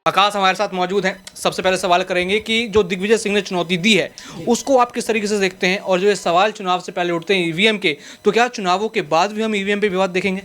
आकाश हमारे साथ मौजूद हैं। सबसे पहले सवाल करेंगे कि जो दिग्विजय सिंह ने चुनौती दी है उसको आप किस तरीके से देखते हैं, और जो ये सवाल चुनाव से पहले उठते हैं ईवीएम के, तो क्या चुनावों के बाद भी हम ईवीएम पे विवाद देखेंगे?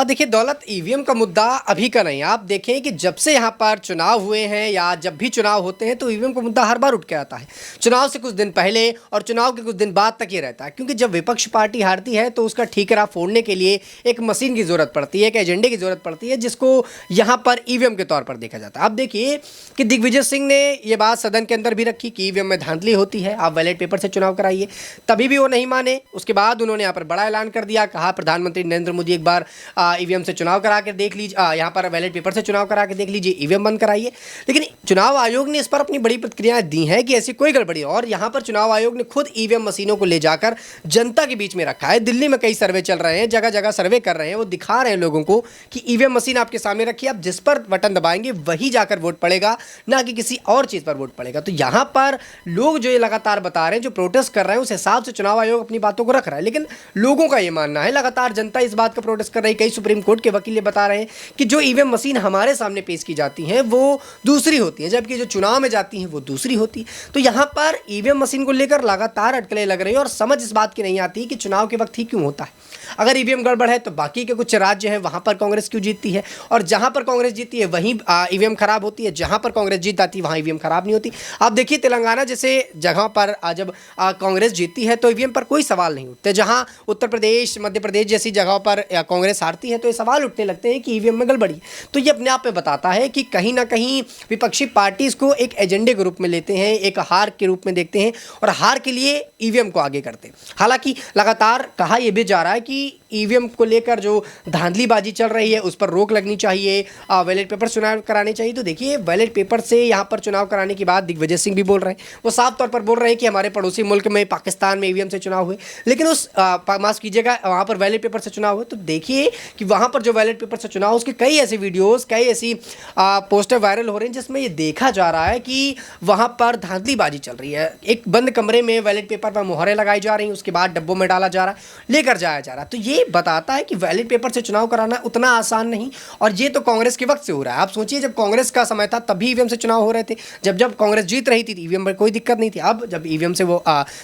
देखिए दौलत, ईवीएम का मुद्दा अभी का नहीं। आप देखें कि जब से यहाँ पर चुनाव हुए हैं या जब भी चुनाव होते हैं तो ईवीएम का मुद्दा हर बार उठ के आता है। चुनाव से कुछ दिन पहले और चुनाव के कुछ दिन बाद तक ये रहता है, क्योंकि जब विपक्ष पार्टी हारती है तो उसका ठीकरा फोड़ने के लिए एक मशीन की ज़रूरत पड़ती है, एक एजेंडे की ज़रूरत पड़ती है, जिसको यहाँ पर ईवीएम के तौर पर देखा जाता है। आप देखिए कि दिग्विजय सिंह ने ये बात सदन के अंदर भी रखी कि ईवीएम में धांधली होती है, आप बैलेट पेपर से चुनाव कराइए। तभी भी वो नहीं माने। उसके बाद उन्होंने यहाँ पर बड़ा ऐलान कर दिया, कहा प्रधानमंत्री नरेंद्र मोदी एक बार ईवीएम से चुनाव करा के देख लीजिए, यहाँ पर बैलेट पेपर से चुनाव करा के देख लीजिए, ईवीएम बंद कराइए। लेकिन चुनाव आयोग ने इस पर अपनी बड़ी प्रतिक्रियाएं दी हैं कि ऐसी कोई गड़बड़ी, और यहाँ पर चुनाव आयोग ने खुद ईवीएम मशीनों को ले जाकर जनता के बीच में रखा है। दिल्ली में कई सर्वे चल रहे हैं, जगह जगह सर्वे कर रहे हैं, वो दिखा रहे हैं लोगों को कि ईवीएम मशीन आपके सामने रखी है, आप जिस पर बटन दबाएंगे वही जाकर वोट पड़ेगा, ना कि किसी और चीज़ पर वोट पड़ेगा। तो यहाँ पर लोग जो ये लगातार बता रहे हैं, जो प्रोटेस्ट कर रहे हैं, उस हिसाब से चुनाव आयोग अपनी बातों को रख रहा है। लेकिन लोगों का ये मानना है, लगातार जनता इस बात का प्रोटेस्ट कर रही है। कई सुप्रीम कोर्ट के वकील बता रहे हैं कि जो ईवीएम मशीन हमारे सामने पेश की जाती हैं वो दूसरी होती है, जबकि जो चुनाव में जाती हैं वो दूसरी होती है। तो यहाँ पर ईवीएम मशीन को लेकर लगातार अटकलें लग रही हैं और समझ इस बात की नहीं आती कि चुनाव के वक्त ही क्यों होता है। अगर ईवीएम गड़बड़ है तो बाकी के कुछ राज्य हैं वहाँ पर कांग्रेस क्यों जीतती है, और जहाँ पर कांग्रेस जीतती है वहीं ईवीएम खराब होती है, जहाँ पर कांग्रेस जीत जाती है वहाँ ईवीएम खराब नहीं होती। आप देखिए तेलंगाना जैसे जगह पर जब कांग्रेस जीतती है तो ईवीएम पर कोई सवाल नहीं उठते, जहाँ उत्तर प्रदेश, मध्य प्रदेश जैसी जगहों पर कांग्रेस हारती है तो ये सवाल उठने लगते हैं कि ईवीएम में गड़बड़ी। तो ये अपने आप में बताता है कि कहीं ना कहीं विपक्षी पार्टी इसको एक एजेंडे के रूप में लेते हैं, एक हार के रूप में देखते हैं, और हार के लिए ईवीएम को आगे करते हैं। हालांकि लगातार कहा यह भी जा रहा है कि ईवीएम को लेकर जो धांधलीबाजी चल रही है उस पर रोक लगनी चाहिए, बैलेट पेपर चुनाव कराने चाहिए। तो देखिए बैलेट पेपर से यहाँ पर चुनाव कराने के बाद दिग्विजय सिंह भी बोल रहे हैं, वो साफ तौर पर बोल रहे हैं कि हमारे पड़ोसी मुल्क में पाकिस्तान में ईवीएम से चुनाव हुए, लेकिन उस माफ कीजिएगा वहाँ पर बैलेट पेपर से चुनाव हुए। तो देखिए कि वहाँ पर जो बैलेट पेपर से चुनाव, उसके कई ऐसे वीडियोज़, कई ऐसी पोस्टर वायरल हो रहे हैं जिसमें ये देखा जा रहा है कि वहाँ पर धांधलीबाजी चल रही है। एक बंद कमरे में बैलेट पेपर पर मुहरें लगाई जा रही हैं, उसके बाद डब्बों में डाला जा रहा है, लेकर जाया जा रहा है। तो ये बताता है कि बैलेट पेपर से चुनाव कराना उतना आसान नहीं, और ये तो कांग्रेस के वक्त से हो रहा है। आप सोचिए जब कांग्रेस का समय था तभी ईवीएम से चुनाव हो रहे थे, जब कांग्रेस जीत रही थी ईवीएम पर कोई दिक्कत नहीं थी। अब जब ईवीएम से वो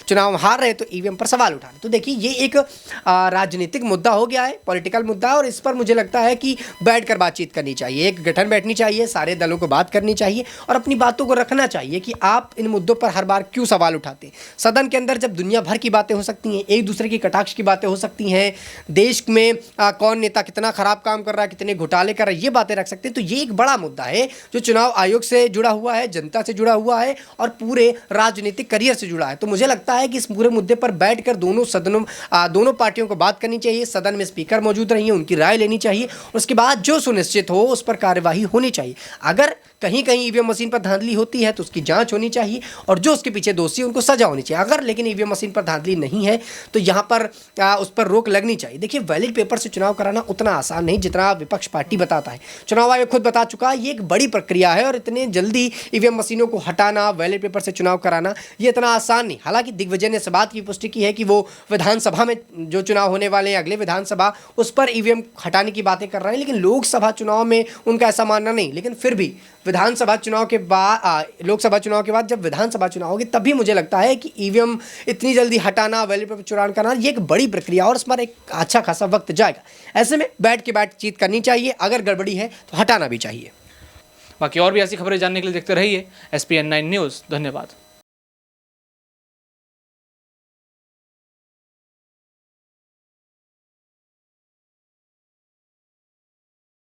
चुनाव हार रहे तो ईवीएम पर सवाल उठा रहे। तो देखिए ये एक राजनीतिक मुद्दा हो गया है, पॉलिटिकल मुद्दा, और इस पर मुझे लगता है कि बैठकर बातचीत करनी चाहिए, एक गठन बैठनी चाहिए, सारे दलों को बात करनी चाहिए और अपनी बातों को रखना चाहिए कि आप इन मुद्दों पर हर बार क्यों सवाल उठाते हैं। सदन के अंदर जब दुनिया भर की बातें हो सकती हैं, एक दूसरे की कटाक्ष की बातें हो सकती हैं, देश में कौन नेता कितना खराब काम कर रहा है, कितने घोटाले कर रहा है, ये बातें रख सकते हैं। तो ये एक बड़ा मुद्दा है जो चुनाव आयोग से जुड़ा हुआ है, जनता से जुड़ा हुआ है और पूरे राजनीतिक करियर से जुड़ा है। तो मुझे लगता है कि इस पूरे मुद्दे पर बैठकर दोनों पार्टियों को बात करनी चाहिए, सदन में स्पीकर मौजूद रहिए, उनकी राय लेनी चाहिए, उसके बाद जो सुनिश्चित हो उस पर कार्यवाही होनी चाहिए। अगर कहीं कहीं ईवीएम मशीन पर धांधली होती है तो उसकी जांच होनी चाहिए, और जो उसके पीछे दोषी है उनको सजा होनी चाहिए। अगर लेकिन ईवीएम मशीन पर धांधली नहीं है तो यहाँ पर उस पर रोक लगनी चाहिए। देखिए बैलेट पेपर से चुनाव कराना उतना आसान नहीं जितना विपक्ष पार्टी बताता है। चुनाव आयोग खुद बता चुका है ये एक बड़ी प्रक्रिया है, और इतने जल्दी ईवीएम मशीनों को हटाना, बैलेट पेपर से चुनाव कराना, ये इतना आसान नहीं। हालांकि दिग्विजय ने इस बात की पुष्टि की है कि वो विधानसभा में जो चुनाव होने वाले हैं, अगले विधानसभा, उस पर ईवीएम हटाने की बातें कर रहे हैं, लेकिन लोकसभा चुनाव में उनका ऐसा मानना नहीं। लेकिन फिर भी विधानसभा चुनाव के बाद, लोकसभा चुनाव के बाद जब विधानसभा चुनाव होगी तभी मुझे लगता है कि ईवीएम इतनी जल्दी हटाना, बैलेट पेपर चुनाव कराना, ये एक बड़ी प्रक्रिया और इस पर एक अच्छा खासा वक्त जाएगा। ऐसे में बैठ के बातचीत करनी चाहिए, अगर गड़बड़ी है तो हटाना भी चाहिए। बाकी और भी ऐसी खबरें जानने के लिए देखते रहिए SPN9 न्यूज़। धन्यवाद।